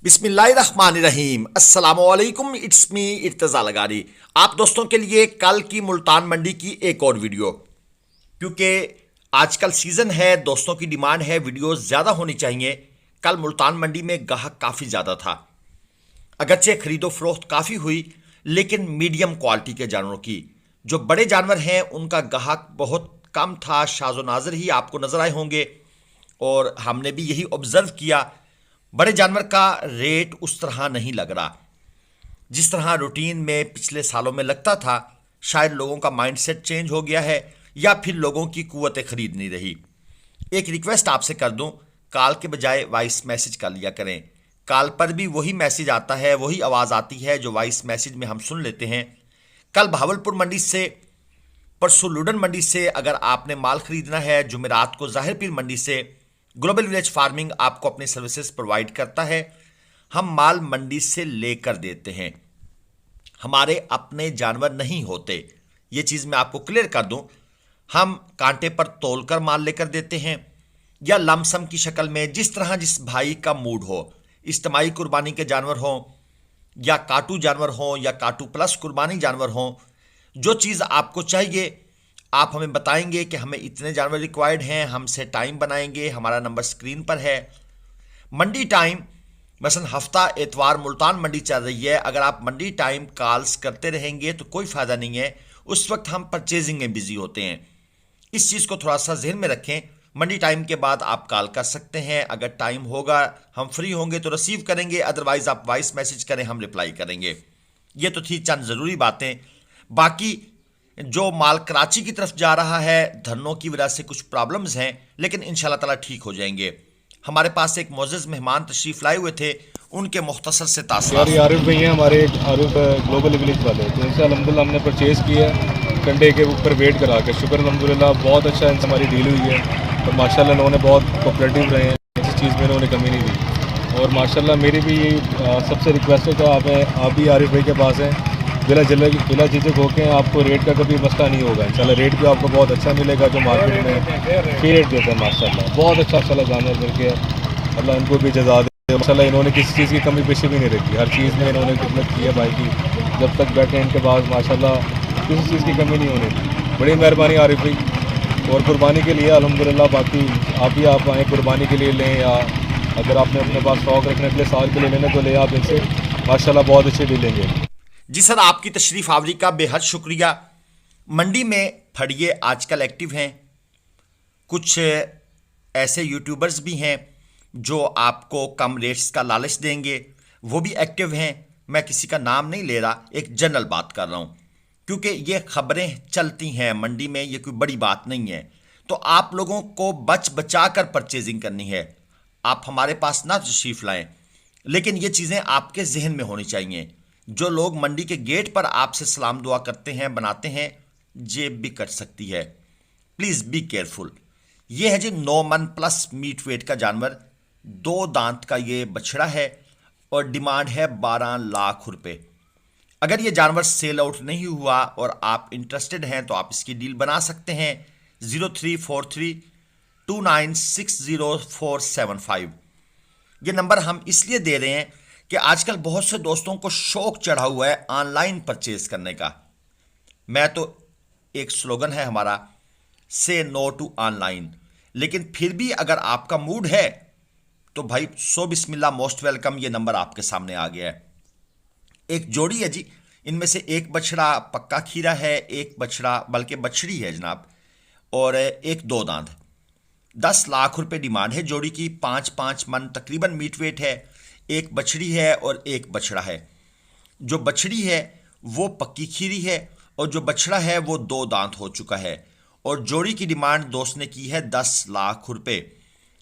बिस्मिल्लाहिर्रहमानिर्रहीम अस्सलाम वालेकुम। It's me Irtaza Lagari. आप दोस्तों के लिए कल की मुल्तान मंडी की एक और वीडियो, क्योंकि आजकल सीज़न है, दोस्तों की डिमांड है वीडियोस ज़्यादा होनी चाहिए। कल मुल्तान मंडी में गाहक काफ़ी ज़्यादा था, अगरचे खरीदो फरोख्त काफ़ी हुई, लेकिन मीडियम क्वालिटी के जानवरों की, जो बड़े जानवर हैं उनका गाहक बहुत कम था। शाज़ो नाज़र ही आपको नज़र आए होंगे और हमने भी यही ऑब्ज़र्व किया। बड़े जानवर का रेट उस तरह नहीं लग रहा जिस तरह रूटीन में पिछले सालों में लगता था। शायद लोगों का माइंडसेट चेंज हो गया है या फिर लोगों की कुव्वत खरीद नहीं रही। एक रिक्वेस्ट आपसे कर दूं, कॉल के बजाय वॉइस मैसेज कर लिया करें। कॉल पर भी वही मैसेज आता है, वही आवाज़ आती है जो वॉइस मैसेज में हम सुन लेते हैं। कल भावलपुर मंडी से, परसों लुडन मंडी से अगर आपने माल खरीदना है, जुमेरात को ज़ाहिर पीर मंडी से ग्लोबल विलेज फार्मिंग आपको अपनी सर्विसेज प्रोवाइड करता है। हम माल मंडी से लेकर देते हैं, हमारे अपने जानवर नहीं होते। ये चीज़ मैं आपको क्लियर कर दूं। हम कांटे पर तोलकर माल लेकर देते हैं या लमसम की शक्ल में, जिस तरह जिस भाई का मूड हो। इज्तिमाई कुर्बानी के जानवर हों या काटू जानवर हों या काटू प्लस कुर्बानी जानवर हों, जो चीज़ आपको चाहिए आप हमें बताएंगे कि हमें इतने जानवर रिक्वायर्ड हैं, हमसे टाइम बनाएंगे। हमारा नंबर स्क्रीन पर है। मंडी टाइम मसलन हफ्ता एतवार मुल्तान मंडी चल रही है, अगर आप मंडी टाइम कॉल्स करते रहेंगे तो कोई फ़ायदा नहीं है। उस वक्त हम परचेजिंग में बिजी होते हैं। इस चीज़ को थोड़ा सा जहन में रखें। मंडी टाइम के बाद आप कॉल कर सकते हैं, अगर टाइम होगा हम फ्री होंगे तो रिसीव करेंगे, अदरवाइज़ आप वॉइस मैसेज करें, हम रिप्लाई करेंगे। ये तो थी चंद ज़रूरी बातें। बाकी जो माल कराची की तरफ जा रहा है, धरनों की वजह से कुछ प्रॉब्लम्स हैं, लेकिन इंशाल्लाह ताला ठीक हो जाएंगे। हमारे पास एक मोअज़्ज़ज़ मेहमान तशरीफ़ लाए हुए थे, उनके मुख्तसर से यार ये तासुरात। आरिफ भाई हैं हमारे, आरिफ ग्लोबल विलेज वाले, तो इनसे अलहमदिल्ला हमने परचेज़ किया है कंडे के ऊपर वेट करा के। शुक्र अल्हम्दुलिल्लाह बहुत अच्छा इनसे हमारी डील हुई है और माशाल्लाह इन्होंने बहुत कोऑपरेटिव रहे हैं, किसी चीज़ में इन्होंने कमी नहीं दी। और माशाल्लाह मेरी भी सबसे रिक्वेस्ट है कि आप भी आरिफ भाई के पास हैं, बिला झिझक होकर आपको रेट का कभी मसला नहीं होगा। इंशाल्लाह रेट भी आपको बहुत अच्छा मिलेगा, जो मार्केट में फी रेट देते हैं। माशाल्लाह बहुत अच्छा जानवर मिल है, अल्लाह इनको भी जज़ा दे। माशाल्लाह इन्होंने किसी चीज़ की कमी पेशी भी नहीं रखी, हर चीज़ में इन्होंने खिदमत की है भाई की। जब तक बैठे इनके पास माशाल्लाह किसी चीज़ की कमी नहीं होने दी। बड़ी मेहरबानी आरिफ भाई। और कुर्बानी के लिए अल्हम्दुलिल्लाह, बाकी आप आएँ कुर्बानी के लिए लें, या अगर आपने अपने पास स्टॉक रखने के लिए साल के लिए लेने तो ले आप इनसे, माशाल्लाह बहुत अच्छी डील लेंगे। जी सर, आपकी तशरीफ़ आवरी का बेहद शुक्रिया। मंडी में फड़िए आजकल एक्टिव हैं, कुछ ऐसे यूट्यूबर्स भी हैं जो आपको कम रेट्स का लालच देंगे, वो भी एक्टिव हैं। मैं किसी का नाम नहीं ले रहा, एक जनरल बात कर रहा हूँ, क्योंकि ये खबरें चलती हैं मंडी में, ये कोई बड़ी बात नहीं है। तो आप लोगों को बच बचा कर परचेजिंग करनी है। आप हमारे पास ना तशरीफ़ लाएं, लेकिन ये चीज़ें आपके जहन में होनी चाहिए। जो लोग मंडी के गेट पर आपसे सलाम दुआ करते हैं, बनाते हैं, जेब भी कट सकती है। Please be careful. ये है जी 9 मन प्लस मीट वेट का जानवर, 2 दांत का ये बछड़ा है और डिमांड है 12 लाख रुपए। अगर ये जानवर सेल आउट नहीं हुआ और आप इंटरेस्टेड हैं तो आप इसकी डील बना सकते हैं। 03432960 475। ये नंबर हम इसलिए दे रहे हैं कि आजकल बहुत से दोस्तों को शौक चढ़ा हुआ है ऑनलाइन परचेज करने का। मैं तो, एक स्लोगन है हमारा, से नो टू ऑनलाइन, लेकिन फिर भी अगर आपका मूड है तो भाई सो बिस्मिल्लाह, मोस्ट वेलकम। ये नंबर आपके सामने आ गया है। एक जोड़ी है जी, इनमें से एक बछड़ा पक्का खीरा है, एक बछड़ा बल्कि बछड़ी है जनाब, और एक 2 दांत। 10 लाख रुपए डिमांड है जोड़ी की। 5-5 मन तकरीबन मीट वेट है। एक बछड़ी है और एक बछड़ा है। जो बछड़ी है वो पक्की खीरी है और जो बछड़ा है वो 2 दांत हो चुका है। और जोड़ी की डिमांड दोस्त ने की है 10 लाख रुपए,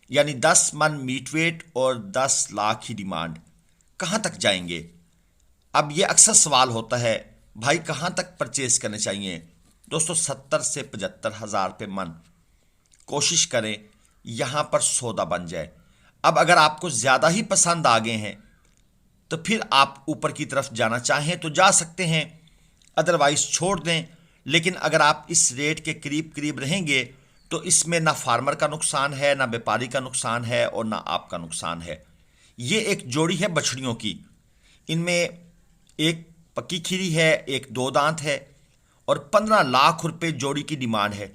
यानी 10 मन मीट वेट और 10 लाख ही डिमांड। कहाँ तक जाएंगे? अब ये अक्सर सवाल होता है, भाई कहाँ तक परचेज करने चाहिए? दोस्तों 70 से 75 हज़ार रुपये मन कोशिश करें यहाँ पर सौदा बन जाए। अब अगर आपको ज़्यादा ही पसंद आ गए हैं तो फिर आप ऊपर की तरफ जाना चाहें तो जा सकते हैं, अदरवाइज छोड़ दें। लेकिन अगर आप इस रेट के करीब करीब रहेंगे तो इसमें ना फार्मर का नुकसान है, ना व्यापारी का नुकसान है और ना आपका नुकसान है। یہ ایک جوڑی ہے بچڑیوں کی، ان میں ایک پکی کھیری ہے، ایک 2 دانت ہے، اور 15 لاکھ روپے جوڑی کی ڈیمانڈ ہے،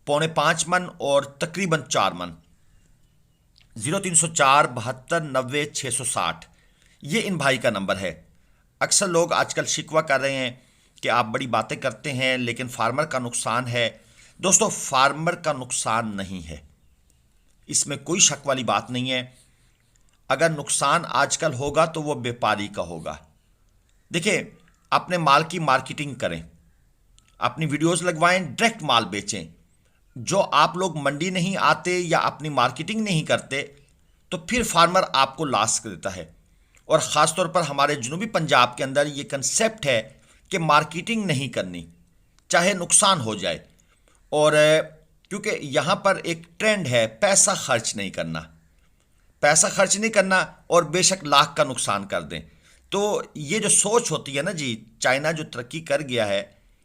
4.5 من اور تقریباً 4 من۔ 0304 72 90 660 یہ ان بھائی کا نمبر ہے۔ اکثر لوگ آج کل شکوہ کر رہے ہیں کہ آپ بڑی باتیں کرتے ہیں لیکن فارمر کا نقصان ہے۔ دوستو، فارمر کا نقصان نہیں ہے، اس میں کوئی شک والی بات نہیں ہے۔ اگر نقصان آج کل ہوگا تو وہ بیپاری کا ہوگا۔ دیکھیں، اپنے مال کی مارکیٹنگ کریں، اپنی ویڈیوز لگوائیں، ڈائریکٹ مال بیچیں۔ جو آپ لوگ منڈی نہیں آتے یا اپنی مارکیٹنگ نہیں کرتے تو پھر فارمر آپ کو لاس کر دیتا ہے۔ اور خاص طور پر ہمارے جنوبی پنجاب کے اندر یہ کنسیپٹ ہے کہ مارکیٹنگ نہیں کرنی چاہے نقصان ہو جائے، اور کیونکہ یہاں پر ایک ٹرینڈ ہے پیسہ خرچ نہیں کرنا، پیسہ خرچ نہیں کرنا اور بے شک لاکھ کا نقصان کر دیں۔ تو یہ جو سوچ ہوتی ہے نا جی، چائنا جو ترقی کر گیا ہے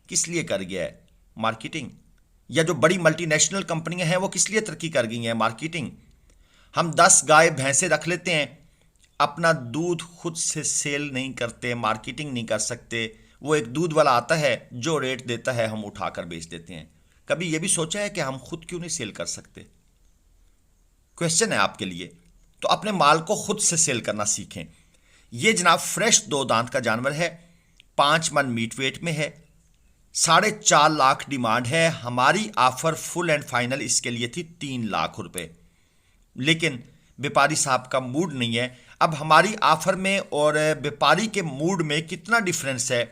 کس لیے کر گیا ہے؟ مارکیٹنگ۔ یا جو بڑی ملٹی نیشنل کمپنیاں ہیں وہ کس لیے ترقی کر گئی ہیں؟ مارکیٹنگ۔ ہم 10 گائے بھینسیں رکھ لیتے ہیں، اپنا دودھ خود سے سیل نہیں کرتے، مارکیٹنگ نہیں کر سکتے، وہ ایک دودھ والا آتا ہے جو ریٹ دیتا ہے ہم اٹھا کر بیچ دیتے ہیں۔ کبھی یہ بھی سوچا ہے کہ ہم خود کیوں نہیں سیل کر سکتے؟ کویسچن ہے آپ کے لیے۔ تو اپنے مال کو خود سے سیل کرنا سیکھیں۔ یہ جناب فریش 2 دانت کا جانور ہے، 5 من میٹ ویٹ میں ہے، 4.5 لاکھ ڈیمانڈ ہے۔ ہماری آفر فل اینڈ فائنل اس کے لیے تھی 3 لاکھ روپے، لیکن بیپاری صاحب کا موڈ نہیں ہے۔ اب ہماری آفر میں اور بیپاری کے موڈ میں کتنا ڈیفرنس ہے،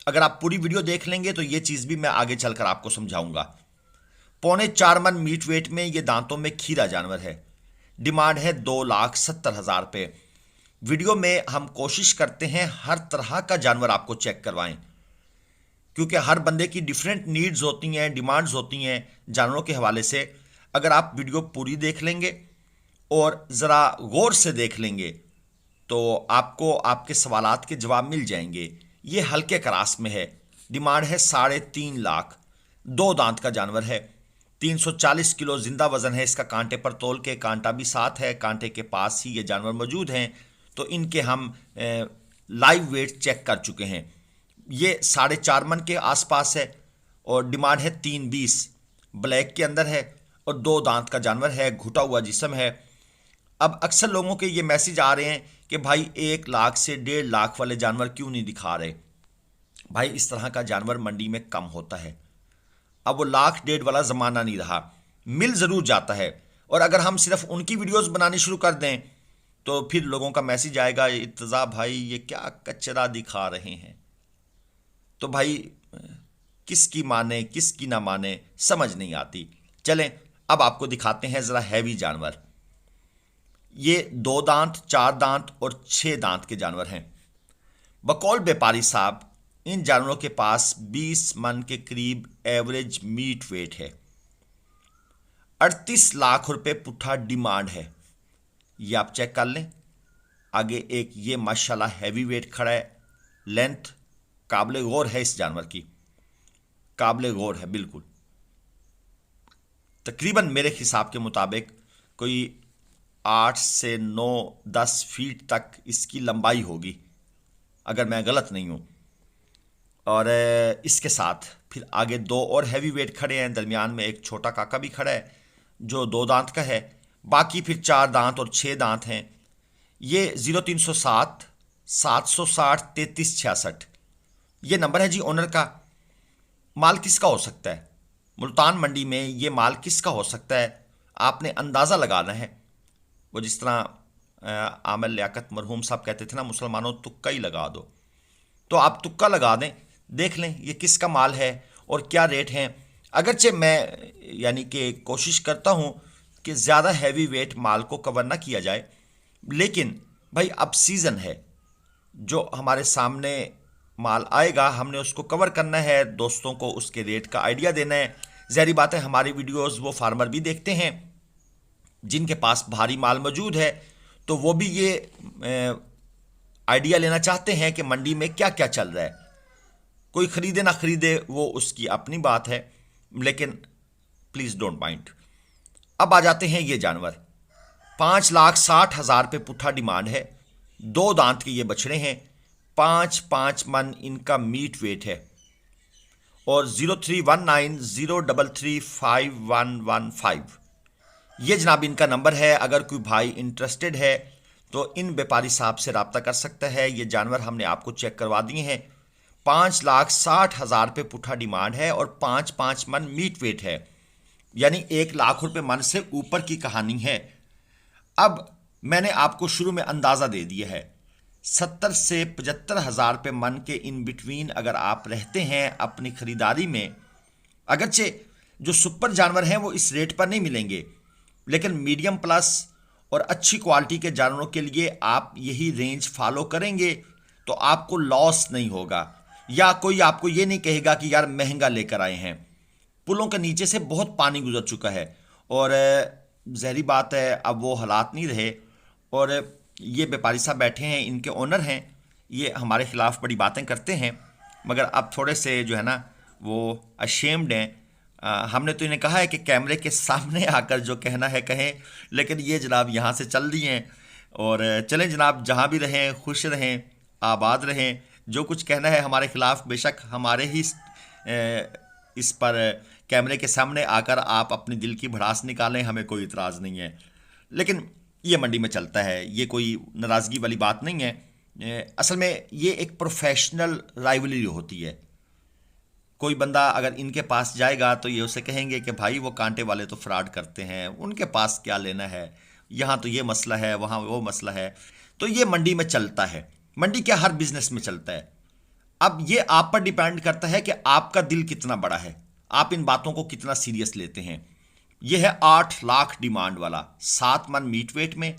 اگر آپ پوری ویڈیو دیکھ لیں گے تو یہ چیز بھی میں آگے چل کر آپ کو سمجھاؤں گا۔ 4.25 من میٹ ویٹ میں یہ دانتوں میں کھیرا جانور ہے، ڈیمانڈ ہے 2,70,000 روپے۔ ویڈیو میں ہم کوشش کرتے ہیں ہر طرح کا جانور آپ کو چیک کروائیں، کیونکہ ہر بندے کی ڈیفرنٹ نیڈز ہوتی ہیں، ڈیمانڈز ہوتی ہیں جانوروں کے حوالے سے۔ اگر آپ ویڈیو پوری دیکھ لیں گے اور ذرا غور سے دیکھ لیں گے تو آپ کو آپ کے سوالات کے جواب مل جائیں گے۔ یہ ہلکے کراس میں ہے، ڈیمانڈ ہے 3.5 لاکھ، 2 دانت کا جانور ہے، 340 کلو زندہ وزن ہے اس کا، کانٹے پر تول کے، کانٹا بھی ساتھ ہے، کانٹے کے پاس ہی یہ جانور موجود ہیں، تو ان کے ہم لائیو ویٹ چیک کر چکے ہیں۔ یہ 4.5 من کے آس پاس ہے اور ڈیمانڈ ہے 3.20، بلیک کے اندر ہے اور 2 دانت کا جانور ہے، گھٹا ہوا جسم ہے۔ اب اکثر لوگوں کے یہ میسج آ رہے ہیں کہ بھائی 1 لاکھ سے 1.5 لاکھ والے جانور کیوں نہیں دکھا رہے؟ بھائی اس طرح کا جانور منڈی میں کم ہوتا ہے، اب وہ 1.5 لاکھ والا زمانہ نہیں رہا، مل ضرور جاتا ہے۔ اور اگر ہم صرف ان کی ویڈیوز بنانی شروع کر دیں تو پھر لوگوں کا میسج آئے گا، ارتضیٰ بھائی یہ کیا کچرا دکھا رہے ہیں؟ تو بھائی کس کی مانے کس کی نہ مانے سمجھ نہیں آتی۔ چلیں اب آپ کو دکھاتے ہیں ذرا ہیوی جانور۔ یہ 2 دانت، 4 دانت اور 6 دانت کے جانور ہیں۔ بقول بیپاری صاحب ان جانوروں کے پاس 20 من کے قریب ایوریج میٹ ویٹ ہے، 38 لاکھ روپے پٹھا ڈیمانڈ ہے۔ یہ آپ چیک کر لیں۔ آگے ایک یہ ماشاءاللہ ہیوی ویٹ کھڑا ہے، لینتھ قابل غور ہے اس جانور کی، قابل غور ہے بالکل۔ تقریباً میرے حساب کے مطابق کوئی 8 سے 9-10 فیٹ تک اس کی لمبائی ہوگی اگر میں غلط نہیں ہوں۔ اور اس کے ساتھ پھر آگے 2 اور ہیوی ویٹ کھڑے ہیں، درمیان میں ایک چھوٹا کاکا بھی کھڑا ہے جو 2 دانت کا ہے، باقی پھر 4 دانت اور 6 دانت ہیں۔ یہ 0307 760 3366 یہ نمبر ہے جی اونر کا۔ مال کس کا ہو سکتا ہے ملتان منڈی میں؟ یہ مال کس کا ہو سکتا ہے آپ نے اندازہ لگانا ہے۔ وہ جس طرح عامر لیاقت مرحوم صاحب کہتے تھے نا، مسلمانوں تکا ہی لگا دو، تو آپ تکا لگا دیں، دیکھ لیں یہ کس کا مال ہے اور کیا ریٹ ہیں۔ اگرچہ میں یعنی کہ کوشش کرتا ہوں کہ زیادہ ہیوی ویٹ مال کو کور نہ کیا جائے، لیکن بھائی اب سیزن ہے، جو ہمارے سامنے مال آئے گا ہم نے اس کو کور کرنا ہے، دوستوں کو اس کے ریٹ کا آئیڈیا دینا ہے۔ ظاہری بات ہے ہماری ویڈیوز وہ فارمر بھی دیکھتے ہیں جن کے پاس بھاری مال موجود ہے، تو وہ بھی یہ آئیڈیا لینا چاہتے ہیں کہ منڈی میں کیا کیا چل رہا ہے۔ کوئی خریدے نہ خریدے وہ اس کی اپنی بات ہے، لیکن پلیز ڈونٹ مائنڈ۔ اب آ جاتے ہیں یہ جانور 5,60,000 पे पुट्ठा डिमांड है। 2 दांत के ये बछड़े हैं, 5 मन इनका मीट वेट है। और 0319033515 ये जनाब इनका नंबर है। अगर कोई भाई इंटरेस्टेड है तो इन व्यापारी साहब से रब्ता कर सकता है। ये जानवर हमने आपको चेक करवा दिए हैं। 5,60,000 पे पुट्ठा डिमांड है और 5 मन मीट वेट है, यानी 1 लाख रुपए मन से ऊपर की कहानी है। अब मैंने आपको शुरू में अंदाज़ा दे दिया है, 70 से 75,000 रुपये मन के इन बिटवीन अगर आप रहते हैं अपनी ख़रीदारी में, अगरचे जो सुपर जानवर हैं वो इस रेट पर नहीं मिलेंगे, लेकिन मीडियम प्लस और अच्छी क्वालिटी के जानवरों के लिए आप यही रेंज फॉलो करेंगे तो आपको लॉस नहीं होगा, या कोई आपको ये नहीं कहेगा कि यार महंगा लेकर आए हैं। पुलों के नीचे से बहुत पानी गुजर चुका है और ज़हरी बात है अब वो हालात नहीं रहे। और ये व्यापारी साहब बैठे हैं, इनके ओनर हैं, ये हमारे ख़िलाफ़ बड़ी बातें करते हैं, मगर अब थोड़े से जो है ना वो अशेम्ड हैं। हमने तो इन्हें कहा है कि कैमरे के सामने आकर जो कहना है कहें, लेकिन ये जनाब यहाँ से चल दिए हैं। और चलें जनाब, जहाँ भी रहें खुश रहें, आबाद रहें। जो कुछ कहना है हमारे ख़िलाफ़ बेशक हमारे ही इस पर कैमरे के सामने आकर आप अपनी दिल की भड़ास निकालें, हमें कोई इतराज़ नहीं है, लेकिन ये मंडी में चलता है, ये कोई नाराज़गी वाली बात नहीं है। असल में ये एक प्रोफेशनल राइवलरी होती है। कोई बंदा अगर इनके पास जाएगा तो ये उसे कहेंगे कि भाई वो कांटे वाले तो फ्रॉड करते हैं, उनके पास क्या लेना है, यहाँ तो ये मसला है, वहाँ वो मसला है। तो ये मंडी में चलता है, मंडी क्या हर बिजनेस में चलता है। अब ये आप पर डिपेंड करता है कि आपका दिल कितना बड़ा है, आप इन बातों को कितना सीरियस लेते हैं। यह है 8 लाख डिमांड वाला, 7 मन मीट वेट में,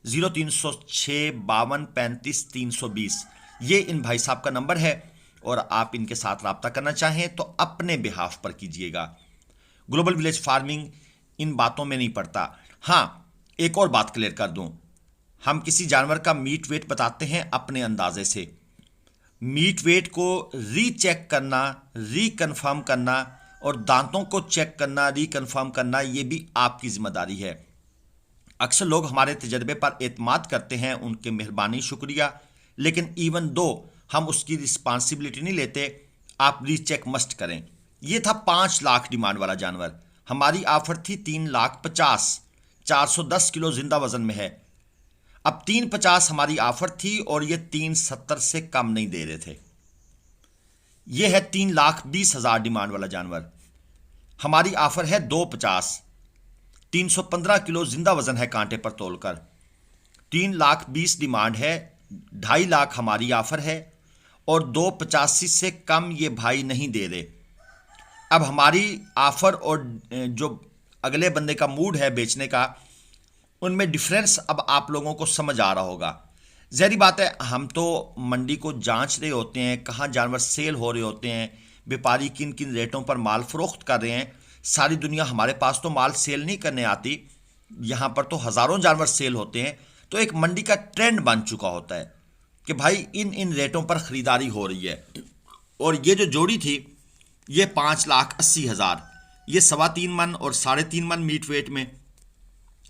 0306 52 35 320 ये इन भाई साहब का नंबर है। और आप इनके साथ रब्ता करना चाहें तो अपने बिहाफ पर कीजिएगा। ग्लोबल विलेज फार्मिंग इन बातों में नहीं पड़ता। हाँ, एक और बात क्लियर कर दूं, हम किसी जानवर का मीट वेट बताते हैं अपने अंदाजे से। मीट वेट को रीचेक करना, रीकन्फर्म करना और दांतों को चेक करना, रीकन्फर्म करना, ये भी आपकी जिम्मेदारी है। अक्सर लोग हमारे तजर्बे पर एतमाद करते हैं, उनके मेहरबानी शुक्रिया, लेकिन इवन दो हम उसकी रिस्पॉन्सिबिलिटी नहीं लेते। आप रीचेक मस्ट करें। ये था 5 लाख डिमांड वाला जानवर, हमारी ऑफर थी 3,50,000, 410 किलो जिंदा वजन में है। अब 350 हमारी ऑफर थी और ये 370 से कम नहीं दे रहे थे। ये है 3,20,000 डिमांड वाला जानवर, हमारी ऑफर है 250, 315 किलो जिंदा वजन है कांटे पर तोलकर। 3,20,000 डिमांड है, 2.5 लाख हमारी ऑफर है और 285 से कम ये भाई नहीं दे रहे। अब हमारी ऑफर और जो अगले बंदे का मूड है बेचने का, उनमें डिफरेंस अब आप लोगों को समझ आ रहा होगा। ज़ाहिर बात है हम तो मंडी को जांच रहे होते हैं, कहाँ जानवर सेल हो रहे होते हैं, व्यापारी किन किन रेटों पर माल फरोख्त कर रहे हैं। सारी दुनिया हमारे पास तो माल सेल नहीं करने आती, यहाँ पर तो हज़ारों जानवर सेल होते हैं। तो एक मंडी का ट्रेंड बन चुका होता है कि भाई इन रेटों पर ख़रीदारी हो रही है। और ये जो जोड़ी थी ये 5,80,000, ये 3.25 मन और 3.5 मन मीट वेट में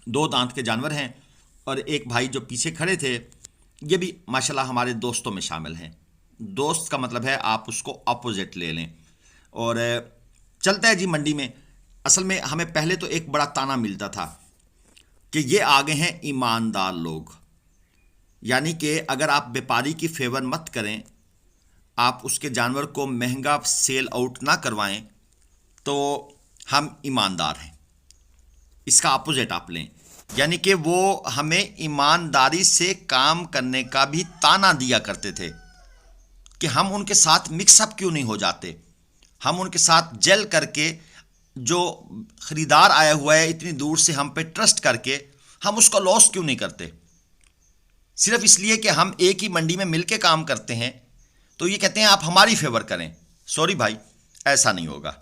2 दांत के जानवर हैं। और एक भाई जो पीछे खड़े थे ये भी माशाल्लाह हमारे दोस्तों में शामिल हैं। दोस्त का मतलब है आप उसको अपोजिट ले लें। और चलता है जी मंडी में। असल में हमें पहले तो एक बड़ा ताना मिलता था कि ये आ गए हैं ईमानदार लोग, यानी कि अगर आप व्यापारी की फेवर मत करें, आप उसके जानवर को महंगा सेल आउट ना करवाएं तो हम ईमानदार हैं। इसका अपोजिट आप लें, यानी कि वो हमें ईमानदारी से काम करने का भी ताना दिया करते थे कि हम उनके साथ मिक्सअप क्यों नहीं हो जाते, हम उनके साथ जेल करके, जो ख़रीदार आया हुआ है इतनी दूर से हम पे ट्रस्ट करके, हम उसका लॉस क्यों नहीं करते। सिर्फ इसलिए कि हम एक ही मंडी में मिलके काम करते हैं तो ये कहते हैं आप हमारी फेवर करें। सॉरी भाई, ऐसा नहीं होगा।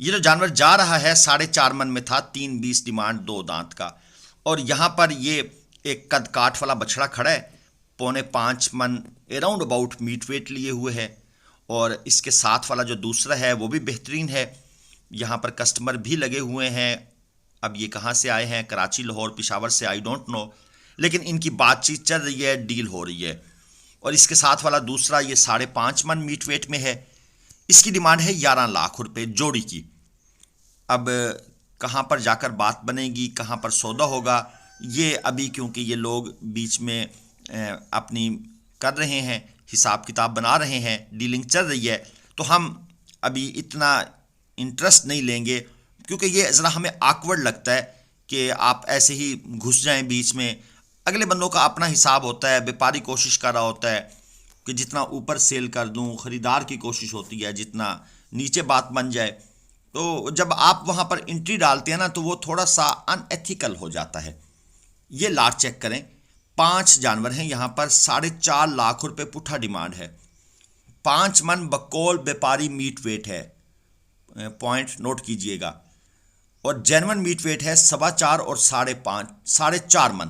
ये जो जानवर जा रहा है 4.5 मन में था, 320 डिमांड, 2 दांत का। और यहाँ पर ये एक कद काठ वाला बछड़ा खड़ा है, 4.25 मन अराउंड अबाउट मीट वेट लिए हुए है। और इसके साथ वाला जो दूसरा है वो भी बेहतरीन है। यहाँ पर कस्टमर भी लगे हुए हैं, اب یہ کہاں سے آئے ہیں، کراچی، لاہور، پشاور سے، آئی ڈونٹ نو، لیکن ان کی بات چیت چل رہی ہے، ڈیل ہو رہی ہے۔ اور اس کے ساتھ والا دوسرا یہ 5.5 من میٹ ویٹ میں ہے، اس کی ڈیمانڈ ہے 11 لاکھ روپے جوڑی کی۔ اب کہاں پر جا کر بات بنے گی، کہاں پر سودا ہوگا، یہ ابھی کیونکہ یہ لوگ بیچ میں اپنی کر رہے ہیں، حساب کتاب بنا رہے ہیں، ڈیلنگ چل رہی ہے، تو ہم ابھی اتنا انٹرسٹ نہیں لیں گے، کیونکہ یہ ذرا ہمیں آکورڈ لگتا ہے کہ آپ ایسے ہی گھس جائیں بیچ میں۔ اگلے بندوں کا اپنا حساب ہوتا ہے، بیپاری کوشش کر رہا ہوتا ہے کہ جتنا اوپر سیل کر دوں، خریدار کی کوشش ہوتی ہے جتنا نیچے بات بن جائے، تو جب آپ وہاں پر انٹری ڈالتے ہیں نا تو وہ تھوڑا سا ان ایتھیکل ہو جاتا ہے۔ یہ لاٹ چیک کریں، 5 جانور ہیں یہاں پر، 4.5 لاکھ روپے پٹھا ڈیمانڈ ہے، 5 من بقول بیپاری میٹ ویٹ ہے، پوائنٹ نوٹ کیجئے گا، اور جینون میٹ ویٹ ہے 4.25 اور 4.5 من۔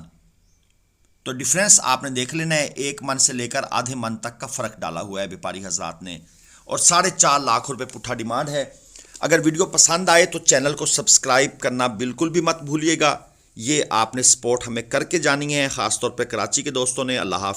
تو ڈیفرنس آپ نے دیکھ لینا ہے، 1 من سے لے کر آدھے من تک کا فرق ڈالا ہوا ہے بیپاری حضرات نے، اور 4.5 لاکھ روپے پٹھا ڈیمانڈ ہے۔ اگر ویڈیو پسند آئے تو چینل کو سبسکرائب کرنا بالکل بھی مت بھولیے گا، یہ آپ نے سپورٹ ہمیں کر کے جانی ہے، خاص طور پہ کراچی کے دوستوں نے۔ اللہ حافظ۔